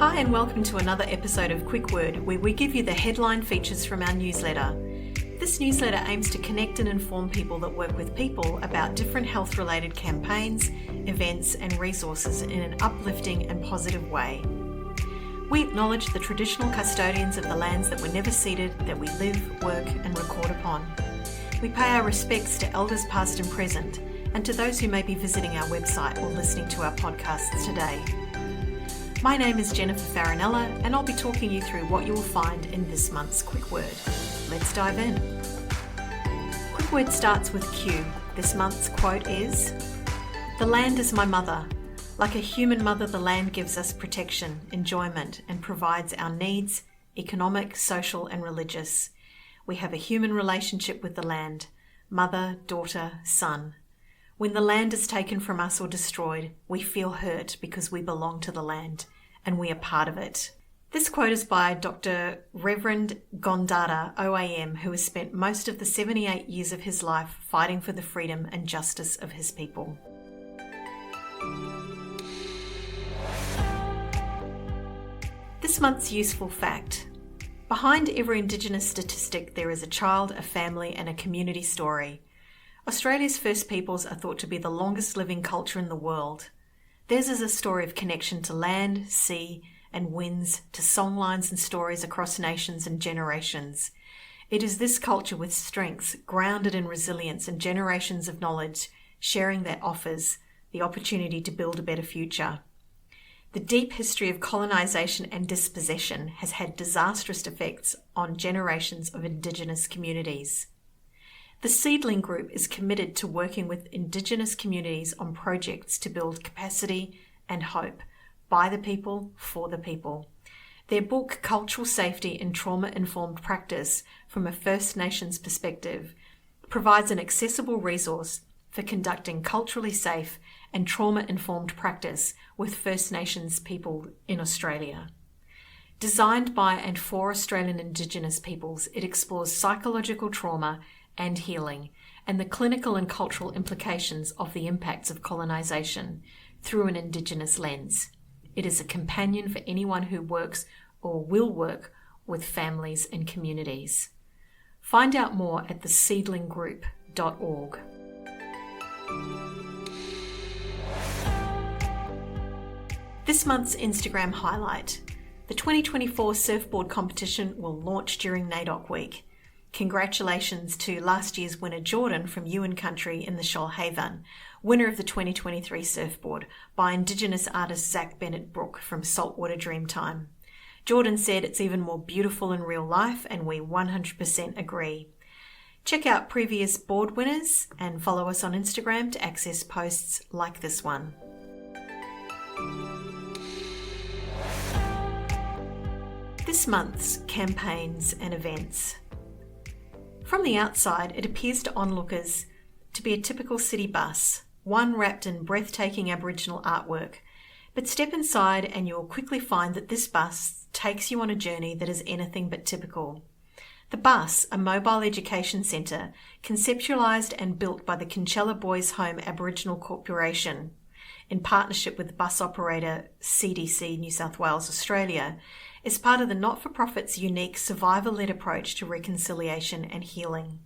Hi and welcome to another episode of Quick Word, where we give you the headline features from our newsletter. This newsletter aims to connect and inform people that work with people about different health-related campaigns, events and resources in an uplifting and positive way. We acknowledge the traditional custodians of the lands that were never ceded, that we live, work and record upon. We pay our respects to elders past and present, and to those who may be visiting our website or listening to our podcasts today. My name is Jennifer Farinella, and I'll be talking you through what you will find in this month's Quick Word. Let's dive in. Quick Word starts with Q. This month's quote is, "The land is my mother. Like a human mother, the land gives us protection, enjoyment, and provides our needs, economic, social, and religious. We have a human relationship with the land, mother, daughter, son. When the land is taken from us or destroyed, we feel hurt because we belong to the land and we are part of it." This quote is by Dr. Reverend Gondara, OAM, who has spent most of the 78 years of his life fighting for the freedom and justice of his people. This month's useful fact. Behind every Indigenous statistic, there is a child, a family, and a community story. Australia's First Peoples are thought to be the longest living culture in the world. Theirs is a story of connection to land, sea, and winds, to songlines and stories across nations and generations. It is this culture with strengths, grounded in resilience and generations of knowledge, sharing that offers the opportunity to build a better future. The deep history of colonisation and dispossession has had disastrous effects on generations of Indigenous communities. The Seedling group is committed to working with Indigenous communities on projects to build capacity and hope by the people, for the people. Their book, Cultural Safety and Trauma-Informed Practice from a First Nations Perspective, provides an accessible resource for conducting culturally safe and trauma-informed practice with First Nations people in Australia. Designed by and for Australian Indigenous peoples, it explores psychological trauma and healing, and the clinical and cultural implications of the impacts of colonisation through an Indigenous lens. It is a companion for anyone who works or will work with families and communities. Find out more at theseedlinggroup.org. This month's Instagram highlight. The 2024 surfboard competition will launch during NAIDOC week. Congratulations to last year's winner Jordan from Ewan Country in the Shoalhaven, winner of the 2023 surfboard by Indigenous artist Zach Bennett Brook from Saltwater Dreamtime. Jordan said it's even more beautiful in real life, and we 100% agree. Check out previous board winners and follow us on Instagram to access posts like this one. This month's campaigns and events. From the outside, it appears to onlookers to be a typical city bus, one wrapped in breathtaking Aboriginal artwork. But step inside and you'll quickly find that this bus takes you on a journey that is anything but typical. The bus, a mobile education centre, conceptualised and built by the Kinchela Boys Home Aboriginal Corporation, in partnership with bus operator CDC New South Wales Australia, is part of the not-for-profit's unique survivor-led approach to reconciliation and healing.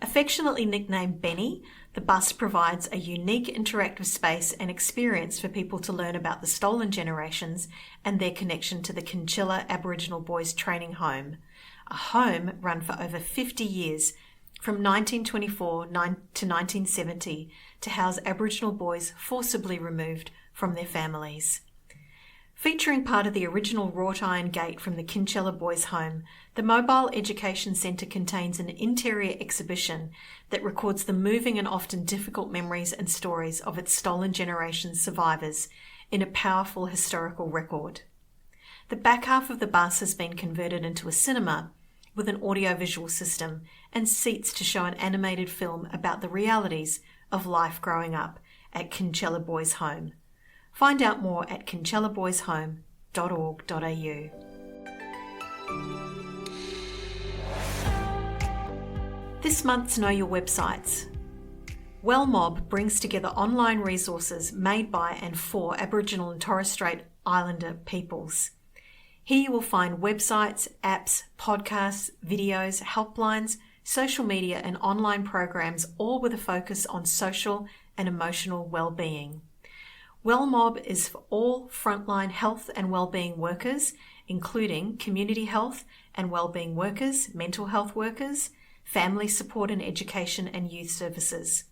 Affectionately nicknamed Benny, the bus provides a unique interactive space and experience for people to learn about the stolen generations and their connection to the Kinchela Aboriginal Boys Training Home, a home run for over 50 years, from 1924 to 1970, to house Aboriginal boys forcibly removed from their families. Featuring part of the original wrought iron gate from the Kinchela Boys Home, the Mobile Education Centre contains an interior exhibition that records the moving and often difficult memories and stories of its stolen generation survivors in a powerful historical record. The back half of the bus has been converted into a cinema with an audiovisual system and seats to show an animated film about the realities of life growing up at Kinchela Boys Home. Find out more at kinchelaboyshome.org.au. This month's Know Your Websites. WellMob brings together online resources made by and for Aboriginal and Torres Strait Islander peoples. Here you will find websites, apps, podcasts, videos, helplines, social media and online programs, all with a focus on social and emotional well-being. WellMob is for all frontline health and well-being workers, including community health and well-being workers, mental health workers, family support and education and youth services.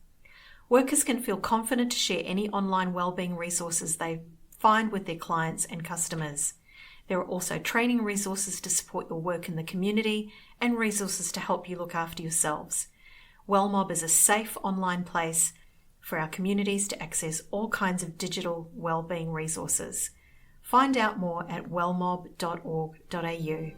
Workers can feel confident to share any online well-being resources they find with their clients and customers. There are also training resources to support your work in the community and resources to help you look after yourselves. WellMob is a safe online place for our communities to access all kinds of digital well-being resources. Find out more at wellmob.org.au.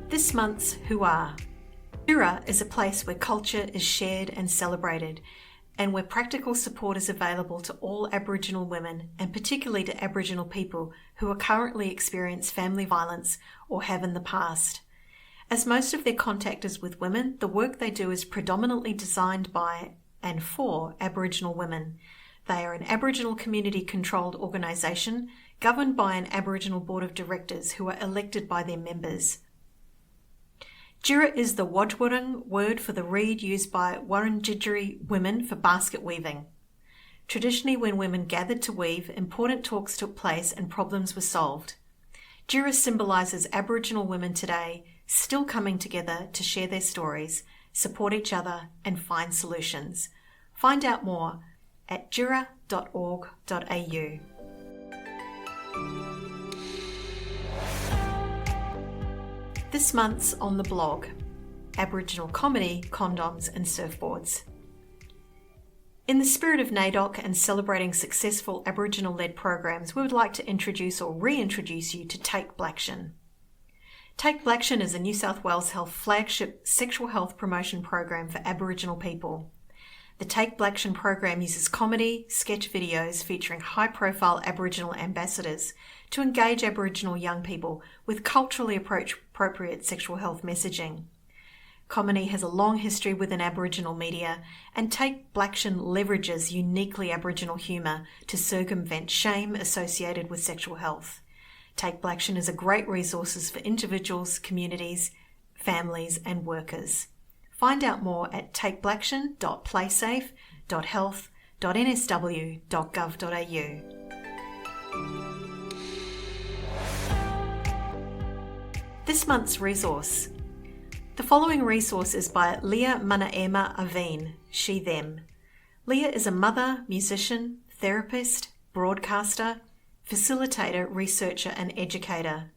This month's Who Are. Djirra is a place where culture is shared and celebrated, and where practical support is available to all Aboriginal women, and particularly to Aboriginal people who are currently experiencing family violence or have in the past. As most of their contact is with women, the work they do is predominantly designed by and for Aboriginal women. They are an Aboriginal community-controlled organisation governed by an Aboriginal Board of Directors who are elected by their members. Djirra is the Wodjwarung word for the reed used by Wurundjeri women for basket weaving. Traditionally, when women gathered to weave, important talks took place and problems were solved. Djirra symbolises Aboriginal women today still coming together to share their stories, support each other and find solutions. Find out more at djirra.org.au. This month's on the blog, Aboriginal comedy, condoms and surfboards. In the spirit of NAIDOC and celebrating successful Aboriginal-led programs, we would like to introduce or reintroduce you to Take Blaction. Take Blaction is a New South Wales Health flagship sexual health promotion program for Aboriginal people. The Take Blaction program uses comedy, sketch videos featuring high-profile Aboriginal ambassadors to engage Aboriginal young people with culturally appropriate sexual health messaging. Comedy has a long history within Aboriginal media, and Take Blaction leverages uniquely Aboriginal humour to circumvent shame associated with sexual health. Take Blaction is a great resource for individuals, communities, families and workers. Find out more at takeblaction.playsafe.health.nsw.gov.au. This month's resource. The following resource is by Leah Manaema Aveen, she, them. Leah is a mother, musician, therapist, broadcaster, facilitator, researcher and educator.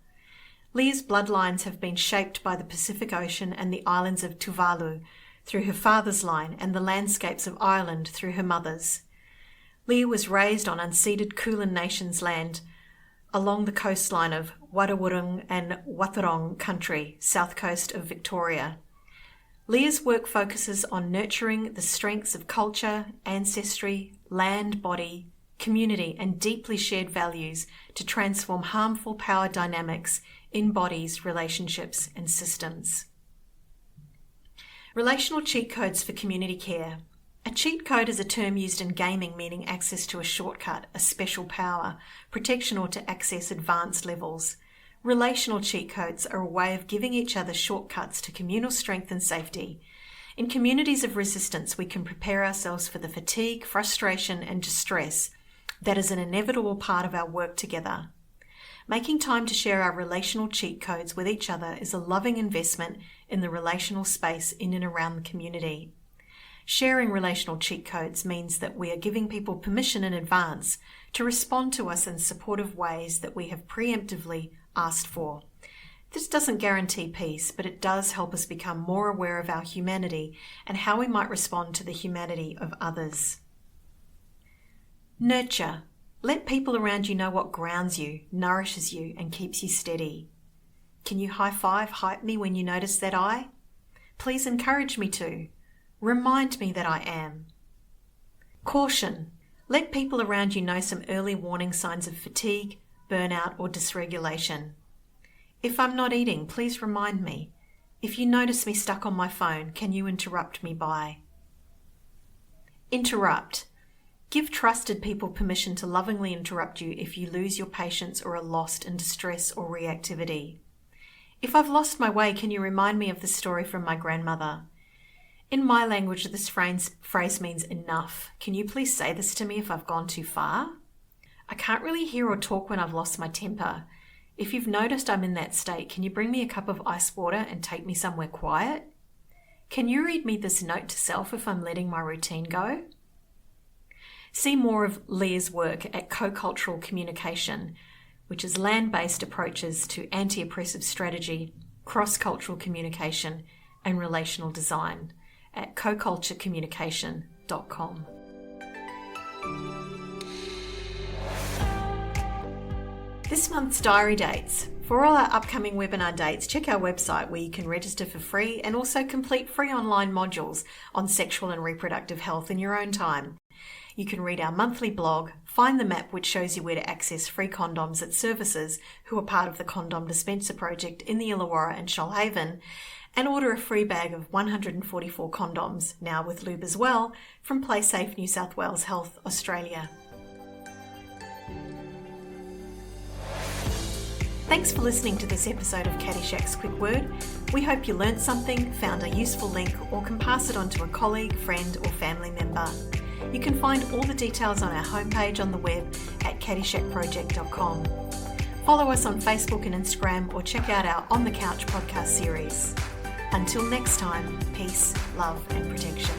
Leah's bloodlines have been shaped by the Pacific Ocean and the islands of Tuvalu through her father's line and the landscapes of Ireland through her mother's. Leah was raised on unceded Kulin Nations land along the coastline of Wadawurrung and Wathaurong country, south coast of Victoria. Leah's work focuses on nurturing the strengths of culture, ancestry, land, body, community and deeply shared values to transform harmful power dynamics in bodies, relationships and systems. Relational cheat codes for community care. A cheat code is a term used in gaming meaning access to a shortcut, a special power, protection or to access advanced levels. Relational cheat codes are a way of giving each other shortcuts to communal strength and safety. In communities of resistance, we can prepare ourselves for the fatigue, frustration and distress that is an inevitable part of our work together. Making time to share our relational cheat codes with each other is a loving investment in the relational space in and around the community. Sharing relational cheat codes means that we are giving people permission in advance to respond to us in supportive ways that we have preemptively asked for. This doesn't guarantee peace, but it does help us become more aware of our humanity and how we might respond to the humanity of others. Nurture. Let people around you know what grounds you, nourishes you, and keeps you steady. Can you hype me when you notice that I? Please encourage me to. Remind me that I am. Caution. Let people around you know some early warning signs of fatigue, burnout, or dysregulation. If I'm not eating, please remind me. If you notice me stuck on my phone, can you interrupt me by? Interrupt. Give trusted people permission to lovingly interrupt you if you lose your patience or are lost in distress or reactivity. If I've lost my way, can you remind me of the story from my grandmother? In my language, this phrase means enough. Can you please say this to me if I've gone too far? I can't really hear or talk when I've lost my temper. If you've noticed I'm in that state, can you bring me a cup of ice water and take me somewhere quiet? Can you read me this note to self if I'm letting my routine go? See more of Leah's work at Co-Cultural Communication, which is land-based approaches to anti-oppressive strategy, cross-cultural communication, and relational design at coculturecommunication.com. This month's diary dates. For all our upcoming webinar dates, check our website where you can register for free and also complete free online modules on sexual and reproductive health in your own time. You can read our monthly blog, find the map which shows you where to access free condoms at services who are part of the Condom Dispenser Project in the Illawarra and Shoalhaven, and order a free bag of 144 condoms, now with lube as well, from PlaySafe New South Wales Health Australia. Thanks for listening to this episode of Caddyshack's Quick Word. We hope you learnt something, found a useful link, or can pass it on to a colleague, friend, or family member. You can find all the details on our homepage on the web at caddyshackproject.com. Follow us on Facebook and Instagram, or check out our On the Couch podcast series. Until next time, peace, love, and protection.